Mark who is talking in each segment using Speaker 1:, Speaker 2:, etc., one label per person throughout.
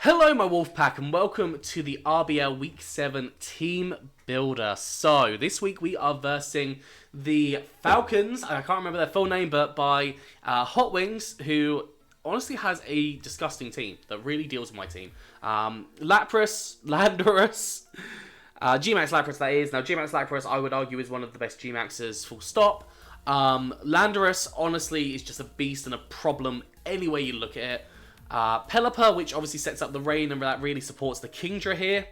Speaker 1: Hello my Wolfpack and welcome to the RBL Week 7 Team Builder. So, this week we are versing the Falcons, I can't remember their full name, but by Hotwingzz, who honestly has a disgusting team that really deals with my team. Lapras, Landorus, Gmax Lapras that is. Now Gmax Lapras I would argue is one of the best Gmaxes full stop. Landorus honestly is just a beast and a problem any way you look at it. Pelipper, which obviously sets up the rain and that really supports the Kingdra here.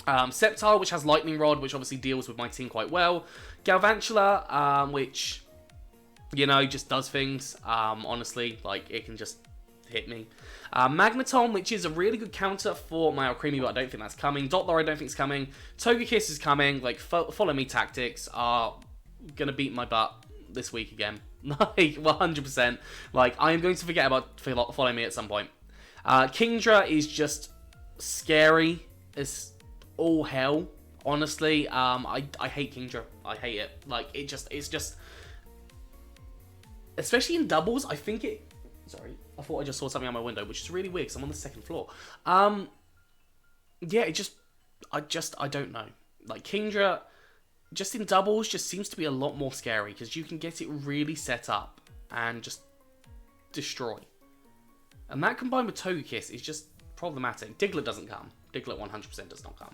Speaker 1: Sceptile, which has Lightning Rod, which obviously deals with my team quite well. Galvantula, which, you know, just does things. Honestly, like, it can just hit me. Magneton, which is a really good counter for my Alcremie, but I don't think that's coming. Dottler, I don't think it's coming. Togekiss is coming. Like, follow me tactics are gonna beat my butt this week again. Like, 100%. Like, I am going to forget about Follow Me at some point. Kingdra is just scary as all hell, honestly. I hate Kingdra. I hate it. Like, it's just... Especially in doubles, I think it... Sorry, I thought I just saw something on my window, which is really weird, because I'm on the second floor. Yeah, it just... I don't know. Like, Kingdra... just in doubles, just seems to be a lot more scary because you can get it really set up and just destroy. And that combined with Togekiss is just problematic. Diglett doesn't come. Diglett 100% does not come.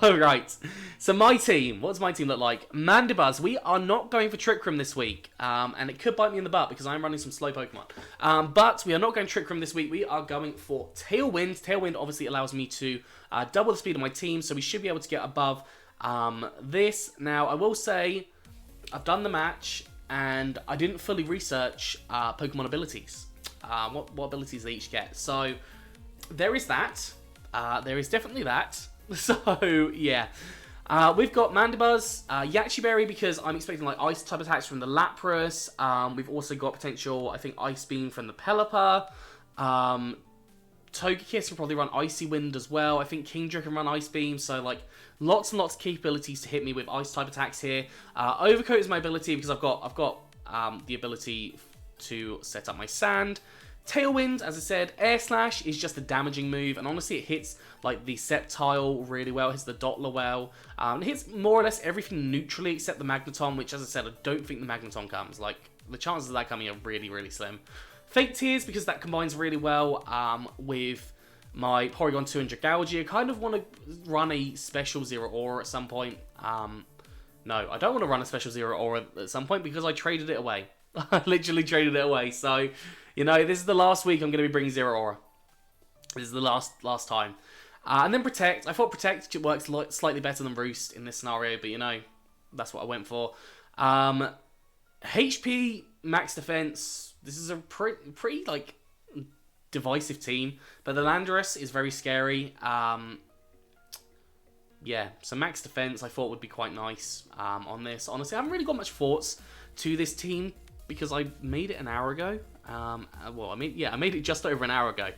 Speaker 1: Right. So my team, what does my team look like? Mandibuzz, we are not going for Trick Room this week. And it could bite me in the butt because I'm running some slow Pokemon. But we are not going Trick Room this week. We are going for Tailwind. Tailwind obviously allows me to double the speed of my team. So we should be able to get above this. Now, I will say, I've done the match, and I didn't fully research Pokemon abilities. What abilities they each get. So, there is that. There is definitely that. So, yeah. We've got Mandibuzz, Yachi Berry, because I'm expecting, like, Ice type attacks from the Lapras. We've also got potential, I think, Ice Beam from the Pelipper. Togekiss will probably run Icy Wind as well. I think Kingdra can run Ice Beam, so, like, lots and lots of capabilities to hit me with Ice type attacks here. Overcoat is my ability because I've got the ability to set up my Sand. Tailwind, as I said, Air Slash is just a damaging move, and honestly it hits like the Sceptile really well, hits the Dottler well. It hits more or less everything neutrally except the Magneton, which, as I said, I don't think the Magneton comes. Like, the chances of that coming are really, really slim. Fake Tears, because that combines really well with my Porygon 2 and DragonG. I kind of want to run a special ZeroAura at some point. No, I don't want to run a special ZeroAura at some point because I traded it away. I literally traded it away. So, you know, this is the last week I'm going to be bringing ZeroAura. This is the last time. And then Protect. I thought Protect works slightly better than Roost in this scenario, but, you know, that's what I went for. HP, Max Defense. This is a pretty like, divisive team, but the Landorus is very scary. Yeah, so Max Defense I thought would be quite nice on this. Honestly, I haven't really got much thoughts to this team because I made it an hour ago. Well, I made it just over an hour ago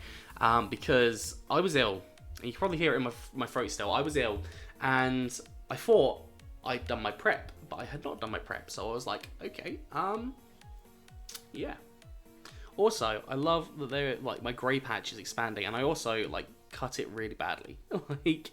Speaker 1: because I was ill. And you can probably hear it in my throat still. I was ill, and I thought I'd done my prep, but I had not done my prep. So I was like, okay, yeah. Also, I love that they're like my grey patch is expanding, and I also like cut it really badly, like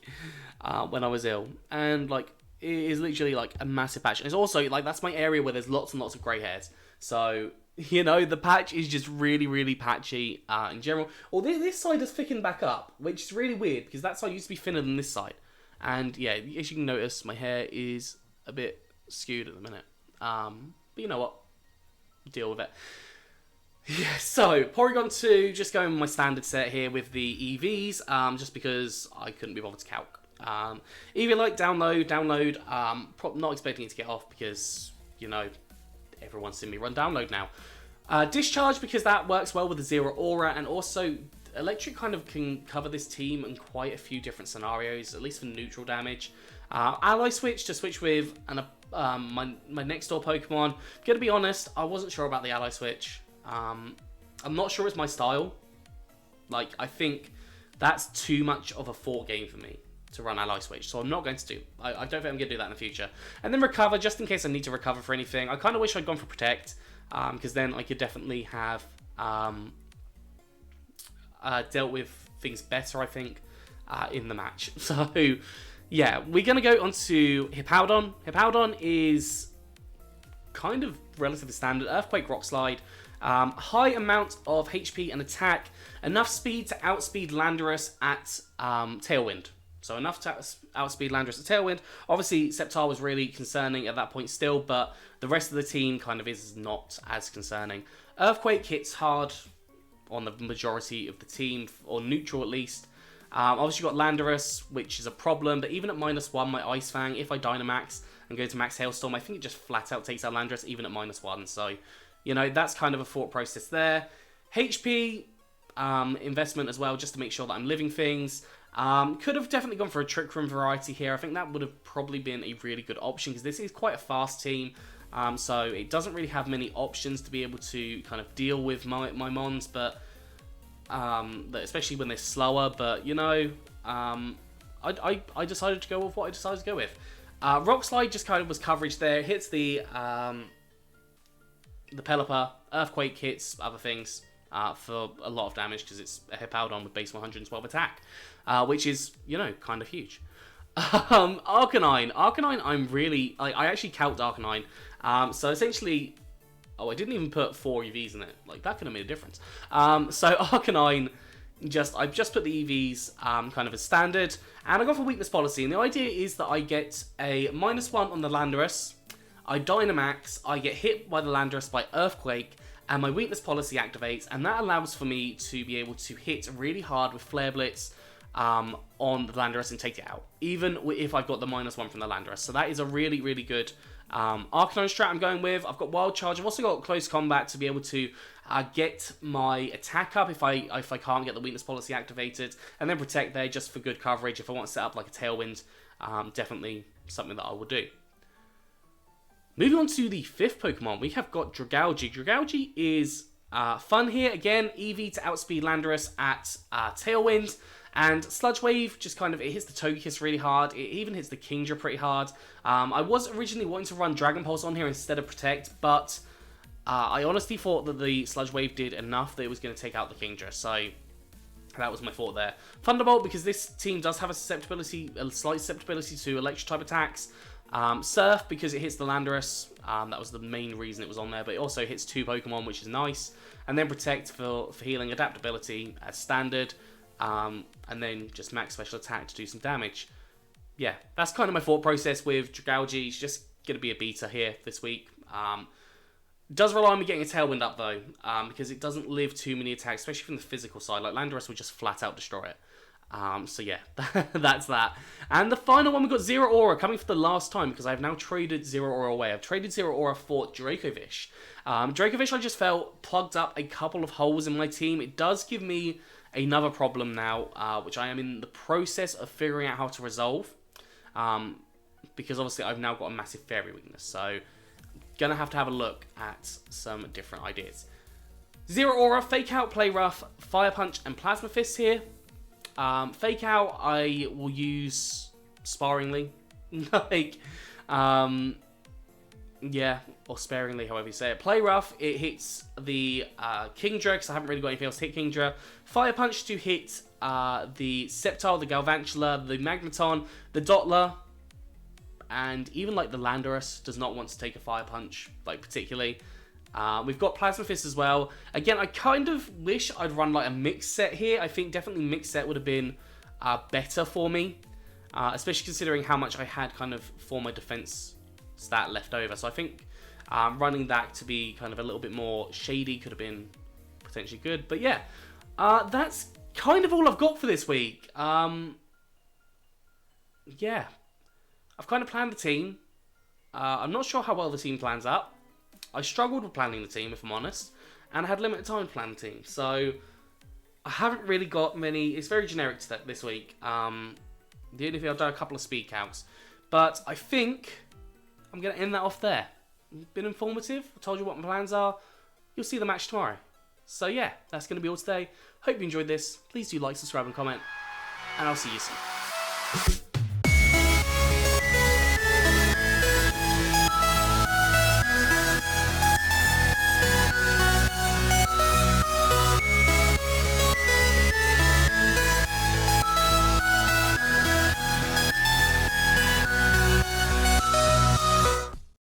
Speaker 1: when I was ill, and like it is literally like a massive patch. And it's also like that's my area where there's lots and lots of grey hairs. So you know the patch is just really, really patchy in general. Well, this side has thickened back up, which is really weird because that side used to be thinner than this side. And yeah, as you can notice, my hair is a bit skewed at the minute. But you know what? Deal with it. Yeah, so, Porygon 2, just going with my standard set here with the EVs, just because I couldn't be bothered to calc. EV-Light, download, not expecting it to get off because, you know, everyone's seen me run download now. Discharge, because that works well with the ZeroAura, and also, Electric kind of can cover this team in quite a few different scenarios, at least for neutral damage. Ally Switch, to switch with my next door Pokemon. Gonna be honest, I wasn't sure about the Ally Switch. I'm not sure it's my style. Like, I think that's too much of a fort game for me to run Ally Switch, so I'm not going to do. I don't think I'm going to do that in the future. And then Recover, just in case I need to recover for anything. I kind of wish I'd gone for Protect, because then I could definitely have dealt with things better, I think, in the match. So, yeah, we're going to go on to Hippowdon. Hippowdon is kind of relatively standard. Earthquake, Rock Slide. High amount of HP and attack. Enough speed to outspeed Landorus at Tailwind. So enough to outspeed Landorus at Tailwind. Obviously, Sceptile was really concerning at that point still, but the rest of the team kind of is not as concerning. Earthquake hits hard on the majority of the team, or neutral at least. Obviously, you've got Landorus, which is a problem, but even at -1, my Ice Fang, if I Dynamax and go to max Hailstorm, I think it just flat out takes out Landorus, even at -1. So, you know, that's kind of a thought process there. HP investment as well, just to make sure that I'm living things. Could have definitely gone for a Trick Room variety here. I think that would have probably been a really good option, because this is quite a fast team. So it doesn't really have many options to be able to kind of deal with my Mons, but especially when they're slower. But, you know, I decided to go with what I decided to go with. Rock Slide just kind of was coverage there. It hits the Pelipper. Earthquake hits other things for a lot of damage, because it's a Hippowdon with base 112 attack, which is, you know, kind of huge. Arcanine, I actually calced Arcanine. So essentially, I didn't even put 4 EVs in it. Like, that could have made a difference. So Arcanine, I've just put the EVs kind of as standard, and I go for weakness policy. And the idea is that I get a -1 on the Landorus, I Dynamax, I get hit by the Landorus by Earthquake, and my weakness policy activates, and that allows for me to be able to hit really hard with Flare Blitz on the Landorus and take it out, even if I've got the -1 from the Landorus. So that is a really, really good Arcanine strat I'm going with. I've got Wild Charge. I've also got Close Combat to be able to get my attack up if I can't get the weakness policy activated, and then Protect there just for good coverage if I want to set up like a Tailwind. Definitely something that I will do. Moving on to the 5th Pokemon, we have got DragonG. DragonG is fun here. Again, EV to outspeed Landorus at Tailwind. And Sludge Wave just kind of, it hits the Togekiss really hard. It even hits the Kingdra pretty hard. I was originally wanting to run Dragon Pulse on here instead of Protect, but I honestly thought that the Sludge Wave did enough that it was going to take out the Kingdra. So that was my thought there. Thunderbolt, because this team does have a slight susceptibility to electric type attacks. Surf, because it hits the Landorus. That was the main reason it was on there, but it also hits 2 Pokemon, which is nice. And then Protect for healing, adaptability as standard. And then just max special attack to do some damage. Yeah, that's kind of my thought process with DragonG. He's just going to be a beta here this week. Does rely on me getting a Tailwind up though, because it doesn't live too many attacks, especially from the physical side. Like Landorus would just flat out destroy it. So yeah, that's that. And the final one, we've got ZeroAura coming for the last time, because I've now traded ZeroAura away. I've traded ZeroAura for Dracovish. Dracovish, I just felt plugged up a couple of holes in my team. It does give me another problem now, which I am in the process of figuring out how to resolve. Because obviously I've now got a massive fairy weakness. So, gonna have to have a look at some different ideas. ZeroAura, Fake Out, Play Rough, Fire Punch, and Plasma Fist here. Fake Out, I will use sparingly. Like, yeah, or sparingly, however you say it. Play Rough, it hits the Kingdra, because I haven't really got anything else to hit Kingdra. Fire Punch to hit the Sceptile, the Galvantula, the Magneton, the Dottler, and even like the Landorus does not want to take a Fire Punch, like particularly. We've got Plasma Fist as well. Again, I kind of wish I'd run like a mixed set here. I think definitely mixed set would have been better for me, especially considering how much I had kind of for my defense stat left over. So I think running that to be kind of a little bit more shady could have been potentially good. But yeah, that's kind of all I've got for this week. Yeah, I've kind of planned the team. I'm not sure how well the team plans out. I struggled with planning the team, if I'm honest, and I had limited time to plan the team. So I haven't really got many. It's very generic this week. The only thing I've done a couple of speed counts, but I think I'm going to end that off there. Been informative. I told you what my plans are. You'll see the match tomorrow. So yeah, that's going to be all today. Hope you enjoyed this. Please do like, subscribe, and comment, and I'll see you soon.